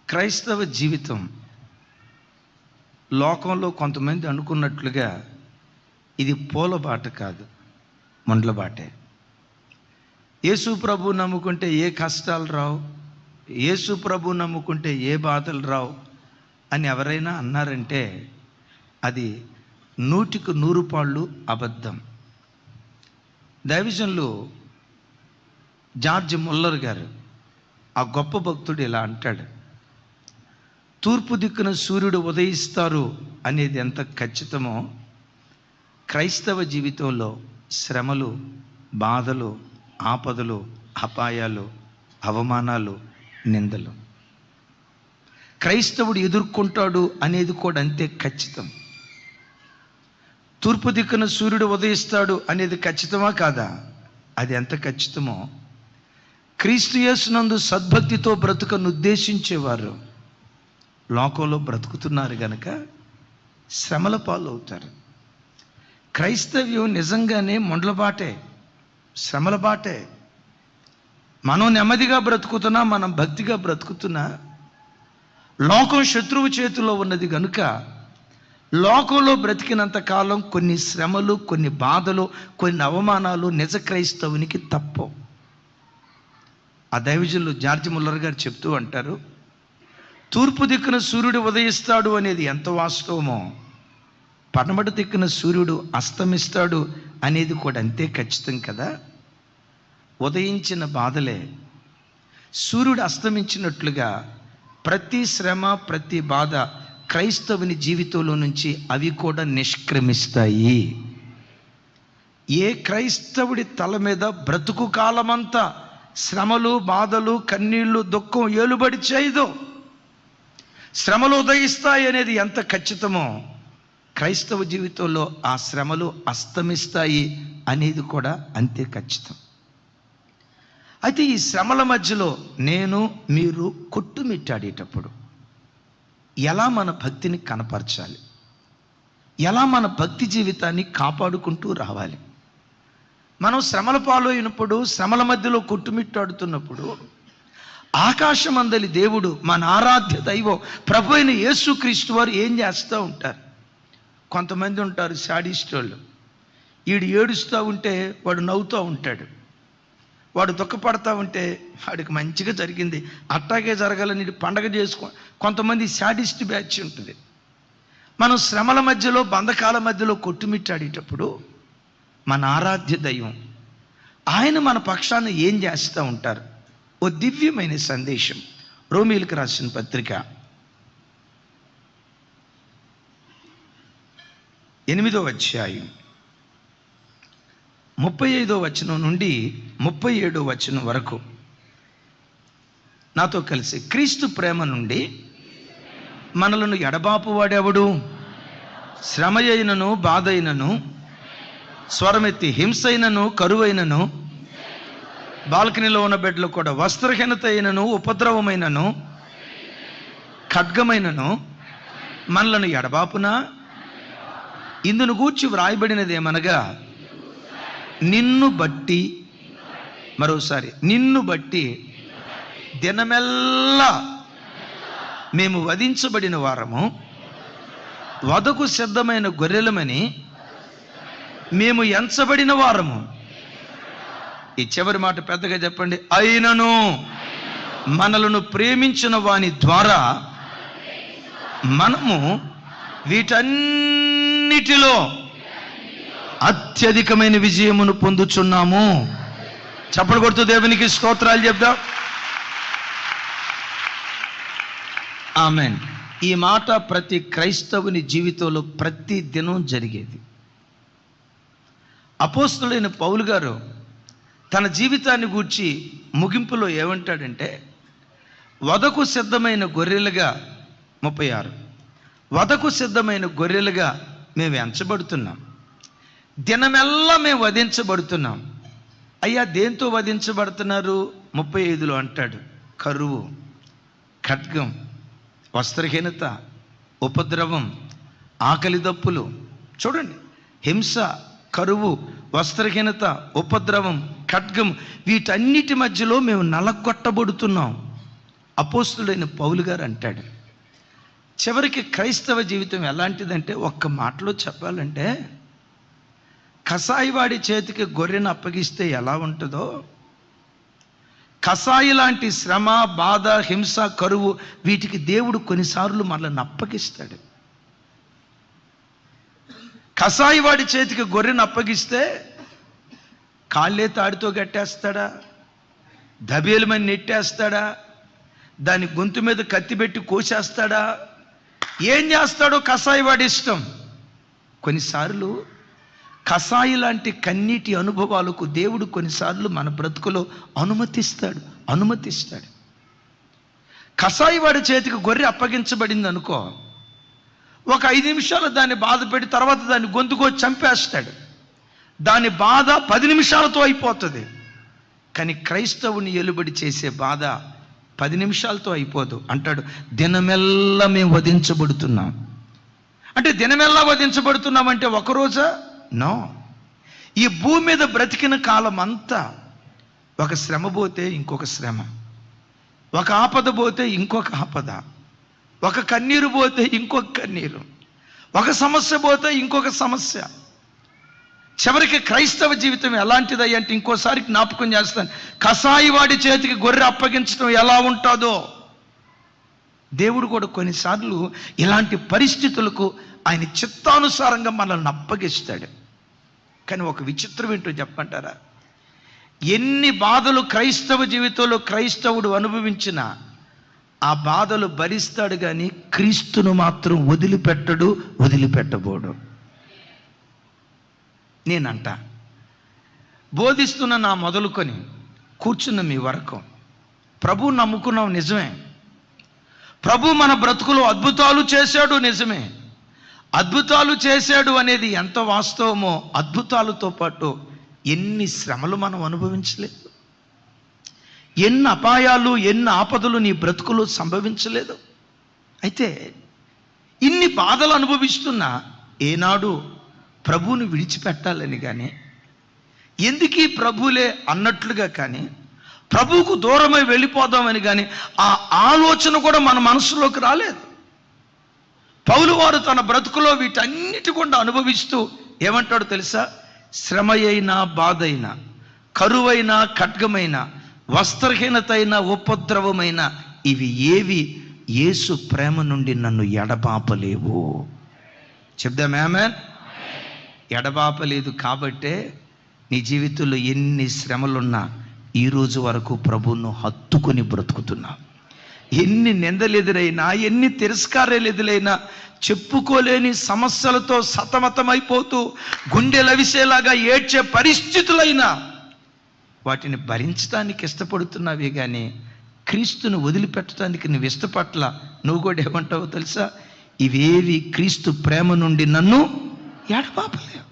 క్రైస్తవ జీవితం లోకంలో కొంతమంది అనుకున్నట్లుగా ఇది పూలబాట కాదు, ముండ్లబాటే. యేసు ప్రభు నమ్ముకుంటే ఏ కష్టాలు రావు, యేసు ప్రభు నమ్ముకుంటే ఏ బాధలు రావు అని ఎవరైనా అన్నారంటే అది 100కి 100 పాళ్ళు అబద్ధం. దైవజనులు జార్జ్ ముల్లర్ గారు, ఆ గొప్ప భక్తుడు, ఇలా అంటాడు: తూర్పు దిక్కున సూర్యుడు ఉదయిస్తారు అనేది ఎంత ఖచ్చితమో, క్రైస్తవ జీవితంలో శ్రమలు, బాధలు, ఆపదలు, అపాయాలు, అవమానాలు, నిందలు క్రైస్తవుడు ఎదుర్కొంటాడు అనేది కూడా అంతే ఖచ్చితం. తూర్పు దిక్కున సూర్యుడు ఉదయిస్తాడు అనేది ఖచ్చితమా కాదా? అది ఎంత ఖచ్చితమో, క్రీస్తు యేసునందు సద్భక్తితో బ్రతుకను ఉద్దేశించేవారు లోకంలో బ్రతుకుతున్నారు గనక శ్రమల పాలు అవుతారు. క్రైస్తవ్యం నిజంగానే ముండ్లబాటే, శ్రమల బాటే. మనం నెమ్మదిగా బ్రతుకుతున్నా, మనం భక్తిగా బ్రతుకుతున్నా, లోకం శత్రువు చేతిలో ఉన్నది కనుక లోకంలో బ్రతికినంత కాలం కొన్ని శ్రమలు, కొన్ని బాధలు, కొన్ని అవమానాలు నిజ క్రైస్తవునికి తప్పవు. ఆ దైవజనులు జార్జ్ ముల్లర్ గారు చెప్తూ అంటారు, తూర్పు దిక్కున సూర్యుడు ఉదయిస్తాడు అనేది ఎంత వాస్తవమో, పడమటి దిక్కున సూర్యుడు అస్తమిస్తాడు అనేది కూడా అంతే ఖచ్చితం కదా. ఉదయించిన బాధలే సూర్యుడు అస్తమించినట్లుగా ప్రతి శ్రమ, ప్రతి బాధ క్రైస్తవుని జీవితంలో నుంచి అవి కూడా నిష్క్రమిస్తాయి. ఏ క్రైస్తవుడి తల మీద బ్రతుకు కాలమంతా శ్రమలు, బాధలు, కన్నీళ్లు, దుఃఖం ఏలుబడి చేయదో, శ్రమలు ఉదయిస్తాయి అనేది ఎంత ఖచ్చితమో, క్రైస్తవ జీవితంలో ఆ శ్రమలు అస్తమిస్తాయి అనేది కూడా అంతే ఖచ్చితం. అయితే ఈ శ్రమల మధ్యలో నేను, మీరు కొట్టుమిట్టాడేటప్పుడు ఎలా మన భక్తిని కనపరచాలి, ఎలా మన భక్తి జీవితాన్ని కాపాడుకుంటూ రావాలి? మనం శ్రమల పాలు అయినప్పుడు, శ్రమల మధ్యలో కొట్టుమిట్టాడుతున్నప్పుడు ఆకాశమందలి దేవుడు, మన ఆరాధ్య దైవం ప్రభు అయిన యేసుక్రీస్తు వారు ఏం చేస్తూ ఉంటారు? కొంతమంది ఉంటారు శాడిస్ట్ వాళ్ళు. వీడు ఏడుస్తూ ఉంటే వాడు నవ్వుతూ ఉంటాడు, వాడు దుఃఖపడతా ఉంటే వాడికి మంచిగా జరిగింది, అట్టాగే జరగాలని పండగ చేసుకో. కొంతమంది శాడిస్ట్ బ్యాచ్ ఉంటుంది. మనం శ్రమల మధ్యలో, బంధకాల మధ్యలో కొట్టుమిట్టాడేటప్పుడు మన ఆరాధ్య దైవం ఆయన మన పక్షాన ఏం చేస్తూ ఉంటారు? ఓ దివ్యమైన సందేశం. రోమీయులకు రాసిన పత్రిక 8వ అధ్యాయం 35వ వచనం నుండి 37వ వచనం వరకు నాతో కలిసి, క్రీస్తు ప్రేమ నుండి మనలను ఎడబాపు వాడెవడు? శ్రమ అయినను, బాధ అయినను, స్వరమెత్తి హింసైనను, కరువైనను, బాల్కనీలో ఉన్న బెడ్లో కూడా వస్త్రహీనత అయినను, ఉపద్రవమైనను, ఖడ్గమైనను మనలను ఎడబాపునా? ఇందును గూర్చి వ్రాయబడినది ఏమనగా, నిన్ను బట్టి, మరోసారి, నిన్ను బట్టి దినమెల్లా మేము వధించబడిన వారము, వధకు సిద్ధమైన గొర్రెలమని మేము ఎంచబడిన వారము. ఈ చివరి మాట పెద్దగా చెప్పండి. అయినను మనలను ప్రేమించిన వాని ద్వారా మనము వీటన్నిటిలో అత్యధికమైన విజయమును పొందుచున్నాము. చప్పలు కొడుతూ దేవునికి స్తోత్రాలు చెప్దాం. ఆమెన్. ఈ మాట ప్రతి క్రైస్తవుని జీవితంలో ప్రతి దినం జరిగేది. అపోస్తలుడైన పౌలు గారు తన జీవితాన్ని గూర్చి ముగింపులో ఏమంటాడంటే, వధకు సిద్ధమైన గొర్రెలుగా, 36, వధకు సిద్ధమైన గొర్రెలుగా మేము ఎంచబడుతున్నాం, దినమెల్లా మేము వధించబడుతున్నాం. అయ్యా, దేంతో వధించబడుతున్నారు? 35లో అంటాడు, కరువు, ఖడ్గం, వస్త్రహీనత, ఉపద్రవం, ఆకలి దప్పులు. చూడండి, హింస, కరువు, వస్త్రహీనత, ఉపద్రవం, ఖడ్గం, వీటన్నిటి మధ్యలో మేము నలగొట్టబడుతున్నాం. 36 వీటన్నిటి మధ్యలో మేము నలగొట్టబడుతున్నాం. అపోస్తుడైన పౌలు గారు అంటాడు, చివరికి క్రైస్తవ జీవితం ఎలాంటిదంటే ఒక్క మాటలో చెప్పాలంటే, కసాయివాడి చేతికి గొర్రెను అప్పగిస్తే ఎలా ఉంటుందో, కసాయి లాంటి శ్రమ, బాధ, హింస, కరువు వీటికి దేవుడు కొన్నిసార్లు మనల్ని అప్పగిస్తాడు. కసాయివాడి చేతికి గొర్రెను అప్పగిస్తే కాళ్ళే తాడితో కట్టేస్తాడా, దబేలుమని నెట్టేస్తాడా, దాని గొంతు మీద కత్తి పెట్టి కోసేస్తాడా, ఏం చేస్తాడో కసాయివాడి ఇష్టం. కొన్నిసార్లు కసాయి లాంటి కన్నీటి అనుభవాలకు దేవుడు కొన్నిసార్లు మన బ్రతుకులో అనుమతిస్తాడు. కసాయివాడి చేతికి గొర్రె అప్పగించబడింది అనుకో, ఒక 5 నిమిషాలు దాన్ని బాధ పెట్టి తర్వాత దాన్ని గొంతుకో చంపేస్తాడు. దాని బాధ 10 నిమిషాలతో అయిపోతుంది. కానీ క్రైస్తవుని ఎలుబడి చేసే బాధ 10 నిమిషాలతో అయిపోదు. అంటాడు, దినమెల్లా మేము వధించబడుతున్నాం. అంటే దినమెల్లా వధించబడుతున్నామంటే ఒకరోజా? నో. ఈ భూమి మీద బ్రతికిన కాలం అంతా ఒక శ్రమ పోతే ఇంకొక శ్రమ, ఒక ఆపద పోతే ఇంకొక ఆపద, ఒక కన్నీరు పోతే ఇంకొక కన్నీరు, ఒక సమస్య పోతే ఇంకొక సమస్య. చివరికి క్రైస్తవ జీవితం ఎలాంటిది అంటే ఇంకోసారి జ్ఞాపకం చేస్తాను, కసాయివాడి చేతికి గొర్రె అప్పగించడం ఎలా ఉంటుందో దేవుడు కూడా కొన్నిసార్లు ఇలాంటి పరిస్థితులకు ఆయన చిత్తానుసారంగా మనల్ని అప్పగిస్తాడు. కానీ ఒక విచిత్రం ఏంటో చెప్పంటారా, ఎన్ని బాధలు క్రైస్తవ జీవితంలో క్రైస్తవుడు అనుభవించినా ఆ బాధలు భరిస్తాడు, కానీ క్రీస్తును మాత్రం వదిలిపెట్టబోడు. నేనంట బోధిస్తున్న నా మొదలుకొని కూర్చున్న మీ వరకు ప్రభు నమ్ముకున్నాం నిజమే, ప్రభు మన బ్రతుకులో అద్భుతాలు చేశాడు నిజమే. అద్భుతాలు చేశాడు అనేది ఎంత వాస్తవమో, అద్భుతాలతో పాటు ఎన్ని శ్రమలు మనం అనుభవించలేదు, ఎన్ని అపాయాలు, ఎన్ని ఆపదలు నీ బ్రతుకులో సంభవించలేదు. అయితే ఇన్ని బాధలు అనుభవిస్తున్నా ఏనాడు ప్రభువుని విడిచిపెట్టాలని కానీ, ఎందుకీ ప్రభులే అన్నట్లుగా కానీ, ప్రభువుకు దూరమై వెళ్ళిపోదామని కానీ ఆ ఆలోచన కూడా మన మనసులోకి రాలేదు. పౌలు వారు తన బ్రతుకులో వీటన్నిటి కూడా అనుభవిస్తూ ఏమంటాడో తెలుసా, శ్రమ అయినా, బాధ అయినా, కరువైన, ఖడ్గమైన, వస్త్రహీనత అయినా, ఉపద్రవమైన, ఇవి ఏవి యేసు ప్రేమ నుండి నన్ను ఎడబాపలేవు. చెప్దాం ఆమేన్. ఎడబాపలేదు కాబట్టే నీ జీవితంలో ఎన్ని శ్రమలున్నా ఈరోజు వరకు ప్రభువును హత్తుకొని బ్రతుకుతున్నా. ఎన్ని నిందలు ఎదురైనా, ఎన్ని తిరస్కారాలు ఎదురైనా, చెప్పుకోలేని సమస్యలతో సతమతమైపోతూ గుండెలవిసేలాగా ఏడ్చే పరిస్థితులైనా వాటిని భరించడానికి ఇష్టపడుతున్నావే కానీ క్రీస్తును వదిలిపెట్టడానికి నువ్వు ఇష్టపట్ల. నువ్వు కూడా ఏమంటావో తెలుసా, ఇవేవి క్రీస్తు ప్రేమ నుండి నన్ను ఎడబాపలేవు.